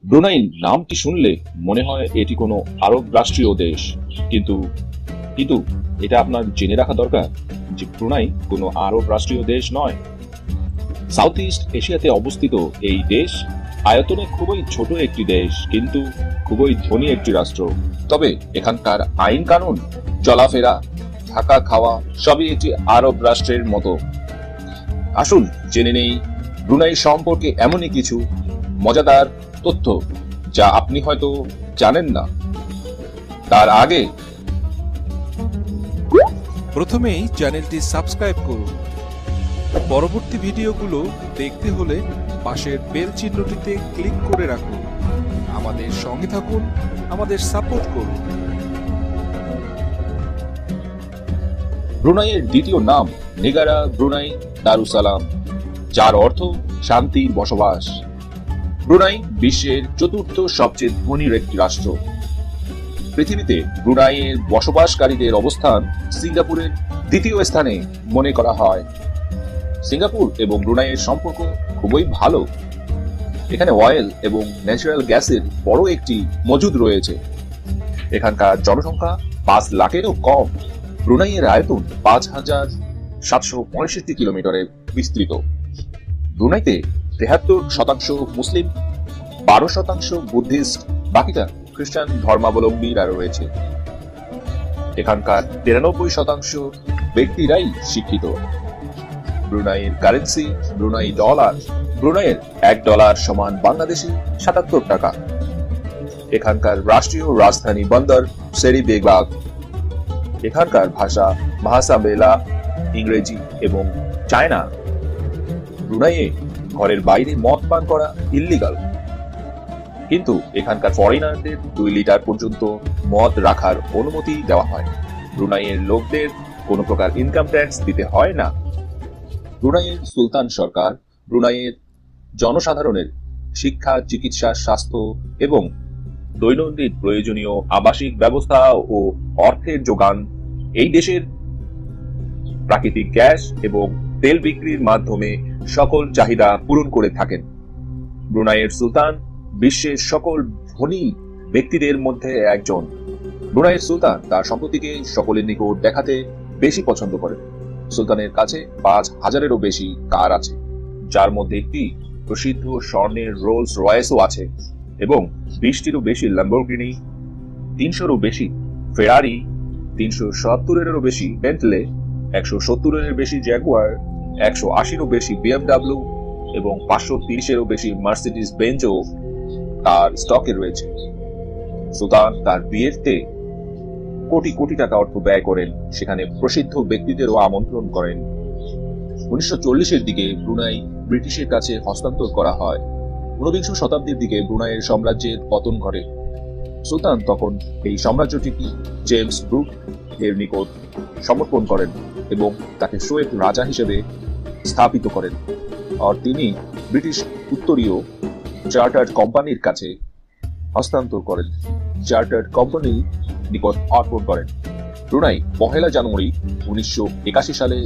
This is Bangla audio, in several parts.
ব্রুনাই নামটি শুনলে মনে হয় এটি কোনো আরব রাষ্ট্রীয় দেশ, কিন্তু কিন্তু এটা আপনার জেনে রাখা দরকার যে ব্রুনাই কোনো আরব রাষ্ট্রীয় দেশ নয়। সাউথ ইস্ট এশিয়াতে অবস্থিত এই দেশ আয়তনে খুবই ছোট একটি দেশ, কিন্তু খুবই ধনী একটি রাষ্ট্র। তবে এখানকার আইন কানুন, চলাফেরা, থাকা খাওয়া সবই একটি আরব রাষ্ট্রের মতো। আসুন জেনে নেই ব্রুনাই সম্পর্কে এমনই কিছু মজাদার তথ্য যা আপনি হয়তো জানেন না। তার আগে প্রথমেই চ্যানেলটি সাবস্ক্রাইব করুন। পরবর্তী ভিডিওগুলো দেখতে হলে পাশের বেল চিহ্নটিতে ক্লিক করে রাখুন। আমাদের সঙ্গে থাকুন, আমাদের সাপোর্ট করুন। ব্রুনাইয়ের দ্বিতীয় নাম নেগারা ব্রুনাই দারুসালাম, যার অর্থ শান্তির বসবাস। ব্রুনাই বিশ্বের চতুর্থ সবচেয়ে ধনী একটি রাষ্ট্র। পৃথিবীতে ব্রুনাইয়ের বসবাসকারীদের অবস্থান সিঙ্গাপুরের দ্বিতীয় স্থানে মনে করা হয়। সিঙ্গাপুর এবং ব্রুনাইয়ের সম্পর্ক খুবই ভালো। এখানে অয়েল এবং ন্যাচারাল গ্যাসের বড় একটি মজুদ রয়েছে। এখানকার জনসংখ্যা 5 লাখেরও কম। ব্রুনাইয়ের আয়তন 5,765 কিলোমিটারে বিস্তৃত। ব্রুনাইতে 73% মুসলিম, 12% বুদ্ধিস্ট, বাকিটা খ্রিস্টান ধর্মাবলম্বীরা রয়েছে। এখানকার 93% ব্যক্তিরাই শিক্ষিত। ব্রুনাইয়ের কারেন্সি ব্রুনাই ডলার। ব্রুনাইয়ের $1 সমান বাংলাদেশি 77 টাকা। এখানকার রাষ্ট্রীয় রাজধানী বন্দর সেরি বেগবাগ। এখানকার ভাষা ভাষা বেলা, ইংরেজি এবং চায়না। ব্রুনাইয়ে ঘরের বাইরে মদ পান করা ইল্লিগাল, কিন্তু এখানকার ফরেনারদের 2 লিটার পর্যন্ত মদ রাখার অনুমতি দেওয়া হয়। ব্রুনাইয়ের লোকদের কোনো প্রকার ইনকাম ট্যাক্স দিতে হয় না। ব্রুনাইয়ের সুলতান সরকার ব্রুনাইয়ের জনসাধারণের শিক্ষা, চিকিৎসা, স্বাস্থ্য এবং দৈনন্দিন প্রয়োজনীয় আবাসিক ব্যবস্থা ও অর্থের যোগান এই দেশের প্রাকৃতিক গ্যাস এবং তেল বিক্রির মাধ্যমে সকল চাহিদা পূরণ করে থাকেন। ব্রুনাইয়ের সুলতান বিশ্বের সকল ধনী ব্যক্তিদের মধ্যে একজন। ব্রুনাইয়ের সুলতান তার সম্পত্তিকে সকলের নিকট দেখাতে বেশি পছন্দ করেন। সুলতানের কাছে 5,000-এরও বেশি কার আছে, যার মধ্যে একটি প্রসিদ্ধ স্বর্ণের রোলস রয়েসও আছে, এবং 20টিরও বেশি ল্যাম্বরগিনি, 300-রও বেশি ফেরারি, 370-এরও বেশি বেন্টলে, 170-এর বেশি জ্যাগুয়ার, 180-রও বেশি BMW এবং 530-এরও বেশি মার্সিডিজ বেঞ্জও তার স্টকে রয়েছে। সুলতান তার বিয়েতে কোটি কোটি টাকা অর্থ ব্যয় করেন, সেখানে প্রসিদ্ধ ব্যক্তিদেরও আমন্ত্রণ করেন। 1940-এর দিকে ব্রুনাই ব্রিটিশের কাছে হস্তান্তর করা হয়। 19বিংশ শতাব্দীর দিকে ব্রুনাইয়ের সাম্রাজ্যের পতন ঘটে। সুলতান তখন এই সাম্রাজ্যটিকে জেমস ব্রুক এর নিকট সমর্পণ করেন এবং তাকে শোয়েব রাজা হিসেবে স্থাপিত করেন। আর তিনি ব্রিটিশ উত্তরীয় চার্টার্ড কোম্পানির কাছে হস্তান্তর করেন, চার্টার্ড কোম্পানি নিকট অর্পণ করেন। ব্রুনাই 1 জানুয়ারি 1981 সালে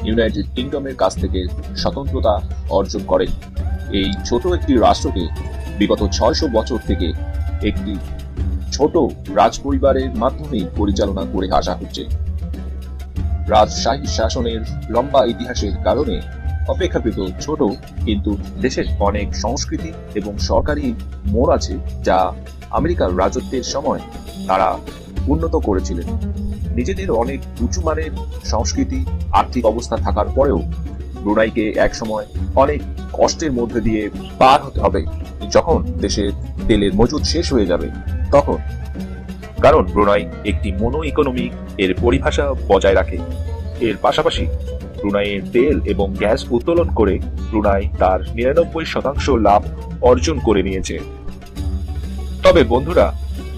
ইউনাইটেড কিংডমের কাছ থেকে স্বতন্ত্রতা অর্জন করেন। এই ছোট একটি রাষ্ট্রকে বিগত 600 বছর থেকে একটি ছোট রাজপরিবারের মাধ্যমে পরিচালনা করে আসা হচ্ছে। রাজশাহী শাসনের লম্বা ইতিহাসের কারণে অপেক্ষাকৃত ছোট, কিন্তু দেশের অনেক সংস্কৃতি এবং সরকারি মোড় আছে যা আমেরিকার রাজত্বের সময় তারা উন্নত করেছিলেন। নিজেদের অনেক উঁচু মানের সংস্কৃতি, আর্থিক অবস্থা থাকার পরেও ব্রুনাইকে একসময় অনেক কষ্টের মধ্যে দিয়ে পার হতে হবে যখন দেশের তেলের মজুদ শেষ হয়ে যাবে তখন। কারণ ব্রুনাই একটি মনো ইকোনমি এর পরিভাষা বজায় রাখে। এর পাশাপাশি ব্রুনাইয়ের তেল এবং গ্যাস উত্তোলন করে ব্রুনাই তার 99% লাভ অর্জন করে নিয়েছে। তবে বন্ধুরা,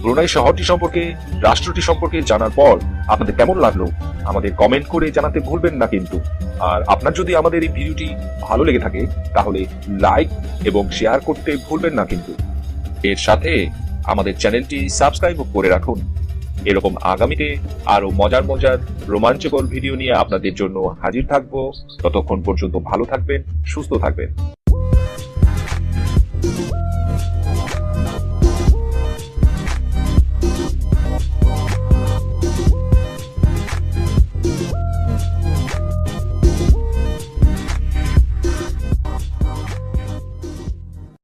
ব্রুনাই শহরটি সম্পর্কে, রাষ্ট্রটি সম্পর্কে জানার পর আপনাদের কেমন লাগলো আমাদের কমেন্ট করে জানাতে ভুলবেন না কিন্তু। আর আপনার যদি আমাদের এই ভিডিওটি ভালো লেগে থাকে তাহলে লাইক এবং শেয়ার করতে ভুলবেন না কিন্তু। এর সাথে আমাদের চ্যানেলটি সাবস্ক্রাইব করে রাখুন। এরকম আগামীতে আরো মজার মজার রোমাঞ্চকর ভিডিও নিয়ে আপনাদের জন্য হাজির থাকবো। ততক্ষণ পর্যন্ত ভালো থাকবেন, সুস্থ থাকবেন।